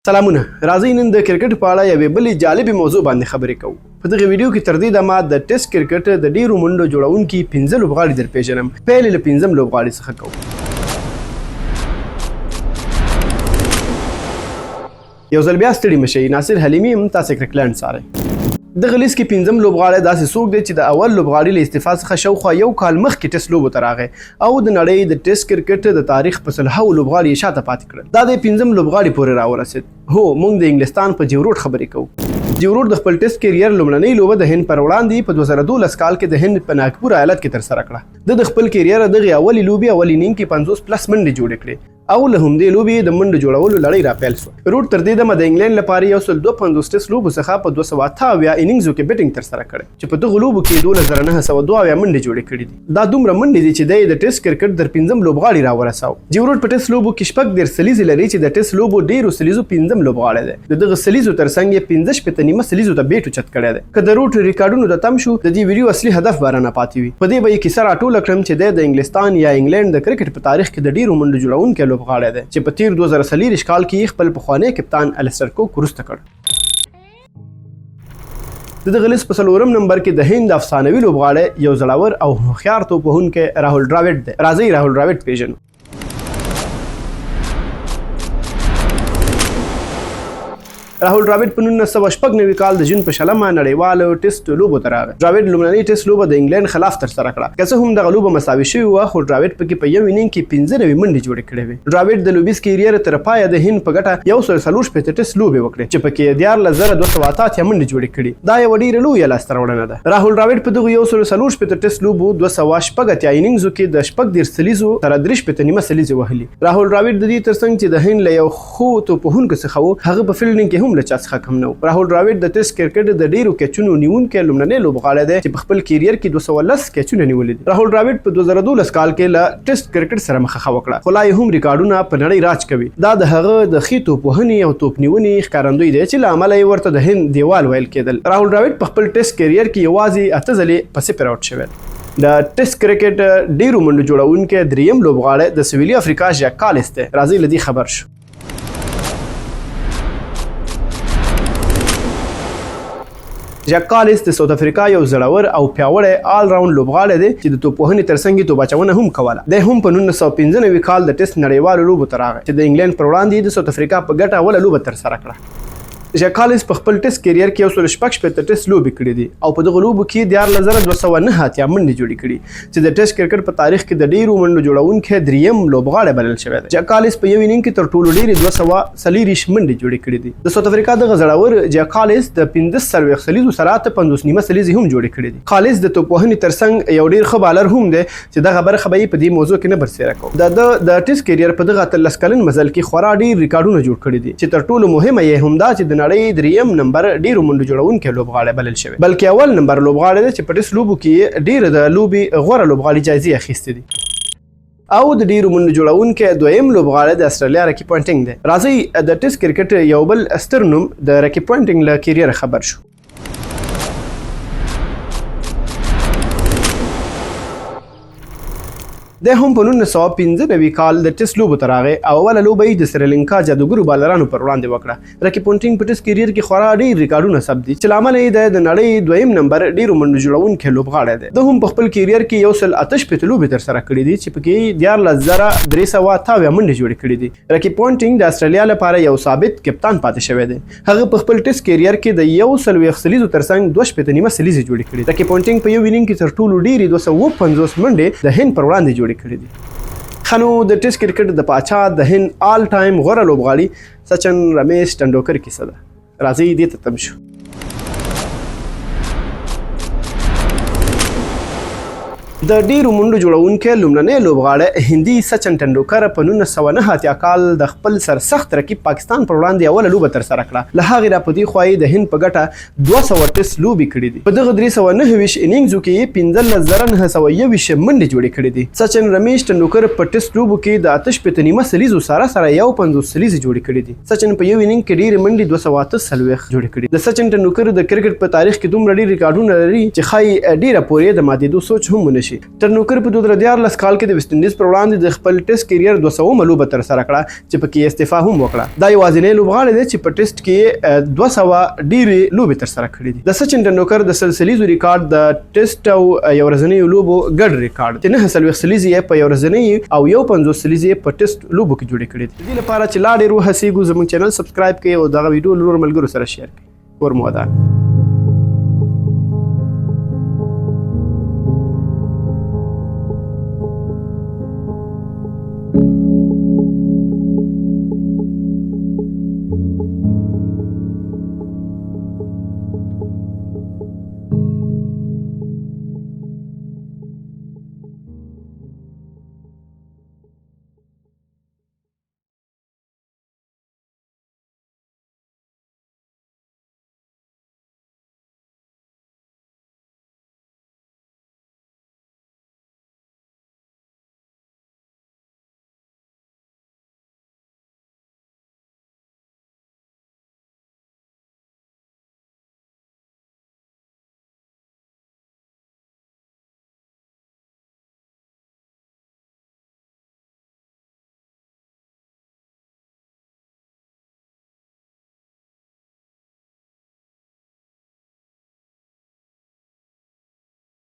سلامونه راځئ نن د کرکټ په اړه یوې بلې جالبې موضوع باندې خبرې کوو. په دغه ویډیو کې تر دې دمه د ټیسټ کرکټ د ډیرو منډو جوړونکي 15 لوبغاړي در پیژنم. پیل له 15 لوبغاړي څخه کوو. یو ځل بیا ستړي مشئ، ناصر حلیمي هم تاسو کرکټلند څارئ. دغه لیست کې 15 لوبغاړي داسې څوک دی چې د اول لوبغاړي له استعفا څخه شاوخوا یو کال مخکې ټیسټ لوبو ته راغی او د نړۍ د ټیسټ کرکټ د تاریخ په سلهاوو لوبغاړي یې شاته پاتې کړل. دا د 15 لوبغاړي پورې راورسېد. هو، موږ د انګلستان په جیو روډ خبرې کوو. جیو روډ د خپل ټیسټ کیریر لومړنۍ لوبه د هند پر وړاندې په 2012 کال کې د هند په ناګپور ایالت کې ترسره کړه. د خپل کیریر دغه اولي لوبي اولي نیم کې 50 پلس منډې جوړې کړې او له همدې لوبې د منډو جوړولو لړۍ راپیل شوه. روډ تر دې دمه د انګلند لپاره 152 ټیسټ لوبو څخه په 288 انینګزو کې بیټینګ ترسره کړې چې په دغه لوبو کې 12902 منډې جوړې کړې دي. دا دومره منډې دي چې د ټیسټ کرکټ در 15 لوبغاړي راورساو. جیو روډ په ټیسټ لوبو کې شپږ ډېر سلیزې لري چې د ټیسټ لوبو ډېرو سلیزو 15 لوبغاړي دي. د دغه سلیزو ترڅنګ یې 15 نیمه سلیزو ته بیټ اوچت کړی دی. که د روډ ریکارډونو ته تم شو، د دې ویډیو اصلي هدف بارانه پاتې وي. په دې به یې کیسه راټوله کړم چې د انګلستان یا انګلند د کرکټ په تاریخ کې د ډېرو منډو جوړونکی لوبغاړی دی چې په تیر 2023 کال کې خپل پخوانی کپتان الیسټر کوک وروسته کړ. دغه لیست په 4 نمبر کې د هند افسانوي لوبغاړی یو زړور او هوښیار توپوهونکی راهول ډراوډ دی. راځئ راهول ډراوډ پیژنو. راهول ډراوډ په 1996 کال د جون په شلمه نړیوالو ټیسټ لوبو ته راغی. ډراوډ لومړنۍ ټیسټ لوبه د انګلند خلاف ترسره کړه. که څه هم دغه لوبه مساوي شوې وه، خو ډراوډ پکې په یو انینګ کې 15 منډې جوړې کړې وې. ډراوډ د لوبیز کیریر تر پایه د هند په ګټه 144 ټیسټ لوبې وکړې چې پکې 14288 منډې جوړې کړې. دا یو ډېره لویه لاسته راوړنه ده. راهول ډراوډ په دغه 144 ټیسټ لوبو 218 انینګزو کې د 13 سلیزو تر 3 نیمه سلیزې وهلي. راهول ډراوډ د دې ترڅنګ چې د هند له یو خو توپوهونکو څخه و، هغه په فیلډینګ کې هم له چا څخه کم نه. راهول ډراوډ د ټیسټ کرکټ د ډیرو کیچونو نیونکي لومړنی لوبغاړی دی چې په خپل کیریر کې 210 کیچونه نیولي دي. راهول ډراوډ په 2012 کال کې له ټیسټ کرکټ سره مخه وکړه، خو لا یې هم ریکارډونه په نړۍ راج کوي. دا د هغه د ښې توپوهنې او توپنیونې ښکارندوی دی چې له امله یې ورته د هند دیوال ویل کېدل. راهول ډراوډ په خپل ټیسټ کیریر کې یوازې 8 ځلې په 0 آوټ شوی. د ټیسټ کرکټ ډیرو منډو جوړونکی دریم لوبغاړی د سویلي افریقا ژاک کالیس دی. راځئ له دې خبر شو. ژاک کالیس د ساوث افریقا یو زړور او پیاوړی آل راوند لوبغاړی دی چې د توپوهنې ترڅنګ یې توپاچونه هم کوله. دی هم په 1995 کال د ټیسټ نړیوالو لوبو ته راغی چې د انګلند پر وړاندې د ساوث افریقا په ګټه اوله لوبه ترسره کړه. ژاک کالیس په خپل ټیسټ کیریر کې 116 ټیسټ لوبې کړې دي او په دغه لوبو کې 14209 منډې جوړې کړي چې د ټیسټ کرکټ په تاریخ کې د ډیرو منډو جوړونکی دریم لوبغاړی بلل شوی دی. ژاک کالیس په یو انینګ کې تر ټولو ډیرې 240 منډې جوړې کړې دي. د ساوث افریقا دغه زړور ژاک کالیس د 15 سلیزو سره 50 نیمه سلیزې هم جوړې کړې دي. کالیس د توپوهنې ترڅنګ یو ډیر ښه بالر هم دی چې دغه برخه به په دې موضوع کې نه برسېره کوو. د ټیسټ کیریر په دغه 13 کلن مزل کې خورا ډیر ریکارډونه جوړ کړي دي چې تر ټولو مهمه یې هم دا چې د نړۍ دریم نمبر ډیرو منډو جوړونکی لوبغاړی بلل شوی، بلکې اول نمبر لوبغاړی دی چې په ټیسټ لوبو کې ډیر د لوبې غوره لوبغاړي جایزې اخیستې دي. او د ډیرو منډو جوړونکی دویم لوبغاړی د استرالیا ریکی پوینټینګ دی. راځئ د ټیسټ کرکټ یو بل ستر نوم د ریکی پوینټینګ له کیریره خبر شو. د هم په 1995 کال د ټیسټ لوبو ته راغی او اوله لوبه یې د سریلانکا جادوګرو بالرانو پر وړاندې وکړه. ریکی پونټینګ په ټیسټ کیریر کې خورا ډیر ریکارډونه ثبت دي چې له امله یې د نړۍ دویم نمبر ډیرو منډو جوړونکی لوبغاړی دی. د هم په خپل کیریر کې 188 لوبې ترسره کړې دي چې پکې 14380 منډې جوړې کړې دي. ریکی پونټینګ د استرالیا لپاره یو ثابت کپتان پاتې شوی دی. هغه په خپل ټیسټ کیریر کې د 140 سلیزو ترڅنګ 2 نیمه سلیزې جوړې کړې. ریکی پونټینګ په یو انینګ کې تر ټولو ډیرې 250 منډې د هند پر وړاندې جوړې کړې دي. خنو د ټیسټ کرکټ د پاچا د هند آل ټایم غوره لوبغاړي سچن رمیش ټنډولکر کیسه ده. راځئ دې ته تم شو. د ډیرو منډو جوړونکی لومړنی لوبغاړی هندي سچن ټنډولکر په 1989 کال د خپل سرسخت رقیب پاکستان پر وړاندې اوله لوبه ترسره کړه. له هغې را په دې خوا یې د هند په ګټه 200 ټیسټ لوبې کړې دي. په دغه 329 انینګزو کې یې 15921 منډې جوړې کړې دي. سچن رمیش ټنډولکر په ټیسټ لوبو کې د 58 نیمه سلیزو سره 51 سلیزې جوړې کړې دي. سچن په یو انینګ کې ډیرې منډې 248 جوړې کړې. د سچن ټنډولکر د کرکټ په تاریخ کې دومره ډیر ریکارډونه لري چې ښایي ډیره پورې د ماتېدو سوچ هم ونه شي. شي. ټرنوکر په 2014 کال کې د ویسټ انډیز پر وړاندې د خپل ټیسټ کیریئر 200 لوبه تر سره کړه چې پکې استعفا هم وکړه. دا یوازینی لوبغاړی دی چې په ټیسټ کې 200 ډیرې لوبې تر سره کړې دي. د سچن ټرنوکر د سلسلیزو ریکارډ د ټیسټ او یو ورځنیو لوبو ګډ ریکارډ چې 9 سلیزې په یو ورځنی او یو 50 سلیزې په ټیسټ لوبو کې جوړې کړې دي. د دې لپاره چې لا ډېر وهڅېږو زموږ چینل سبسکرایب کړئ او دغه ویډیو نور ملګرو سره شیر کړئ. کور مو ودان.